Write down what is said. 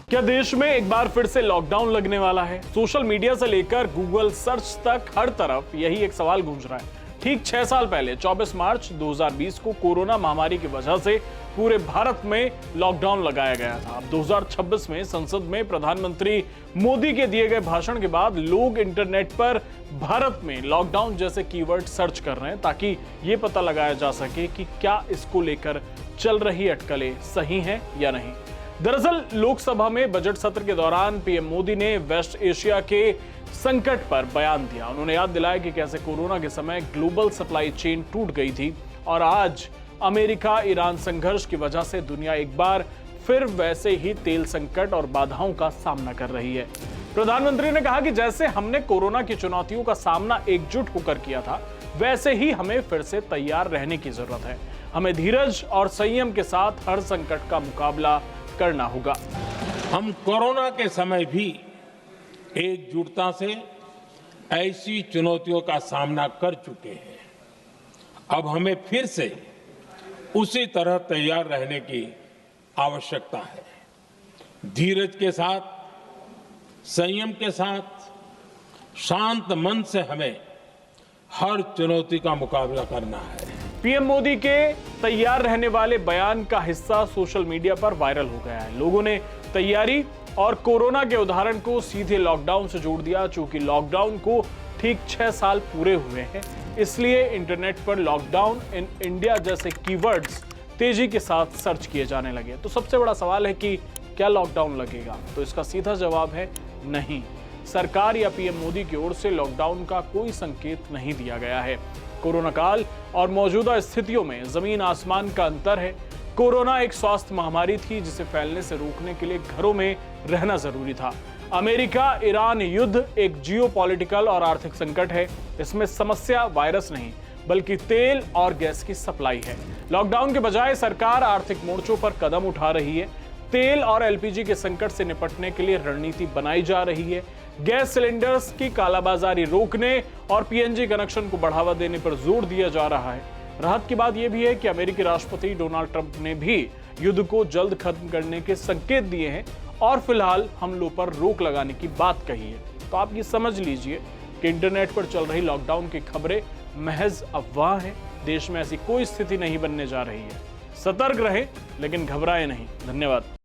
क्या देश में एक बार फिर से लॉकडाउन लगने वाला है? सोशल मीडिया से लेकर गूगल सर्च तक हर तरफ यही एक सवाल गूंज रहा है। ठीक 6 साल पहले 24 मार्च 2020 को कोरोना महामारी की वजह से पूरे भारत में लॉकडाउन लगाया गया था। अब 2026 में संसद में प्रधानमंत्री मोदी के दिए गए भाषण के बाद लोग इंटरनेट पर भारत में लॉकडाउन जैसे कीवर्ड सर्च कर रहे हैं ताकि ये पता लगाया जा सके कि क्या इसको लेकर चल रही अटकलें सही हैं या नहीं। दरअसल लोकसभा में बजट सत्र के दौरान पीएम मोदी ने वेस्ट एशिया के संकट पर बयान दिया। उन्होंने याद दिलाया कि कैसे कोरोना के समय ग्लोबल सप्लाई चेन टूट गई थी और आज अमेरिका ईरान संघर्ष की वजह से दुनिया एक बार फिर वैसे ही तेल संकट और बाधाओं का सामना कर रही है। प्रधानमंत्री ने कहा कि जैसे हमने कोरोना की चुनौतियों का सामना एकजुट होकर किया था, वैसे ही हमें फिर से तैयार रहने की जरूरत है। हमें धीरज और संयम के साथ हर संकट का मुकाबला करना होगा। हम कोरोना के समय भी एकजुटता से ऐसी चुनौतियों का सामना कर चुके हैं। अब हमें फिर से उसी तरह तैयार रहने की आवश्यकता है। धीरज के साथ, संयम के साथ, शांत मन से हमें हर चुनौती का मुकाबला करना है। पीएम मोदी के तैयार रहने वाले बयान का हिस्सा सोशल मीडिया पर वायरल हो गया है। लोगों ने तैयारी और कोरोना के उदाहरण को सीधे लॉकडाउन से जोड़ दिया। चूंकि लॉकडाउन को ठीक 6 साल पूरे हुए हैं, इसलिए इंटरनेट पर लॉकडाउन इन इंडिया जैसे कीवर्ड्स तेजी के साथ सर्च किए जाने लगे। तो सबसे बड़ा सवाल है कि क्या लॉकडाउन लगेगा? तो इसका सीधा जवाब है नहीं। सरकार या पीएम मोदी की ओर से लॉकडाउन का कोई संकेत नहीं दिया गया है। कोरोना काल और मौजूदा स्थितियों में जमीन आसमान का अंतर है। कोरोना एक स्वास्थ्य महामारी थी जिसे फैलने से रोकने के लिए घरों में रहना जरूरी था। अमेरिका ईरान युद्ध एक जियोपॉलिटिकल और आर्थिक संकट है। इसमें समस्या वायरस नहीं बल्कि तेल और गैस की सप्लाई है। लॉकडाउन के बजाय सरकार आर्थिक मोर्चों पर कदम उठा रही है। तेल और एलपीजी के संकट से निपटने के लिए रणनीति बनाई जा रही है। गैस सिलेंडर्स की कालाबाजारी रोकने और पीएनजी कनेक्शन को बढ़ावा देने पर जोर दिया जा रहा है। राहत की बात यह भी है कि अमेरिकी राष्ट्रपति डोनाल्ड ट्रंप ने भी युद्ध को जल्द खत्म करने के संकेत दिए हैं और फिलहाल हमलों पर रोक लगाने की बात कही है। तो आप ये समझ लीजिए कि इंटरनेट पर चल रही लॉकडाउन की खबरें महज अफवाह हैं। देश में ऐसी कोई स्थिति नहीं बनने जा रही है। सतर्क रहें लेकिन घबराएं नहीं। धन्यवाद।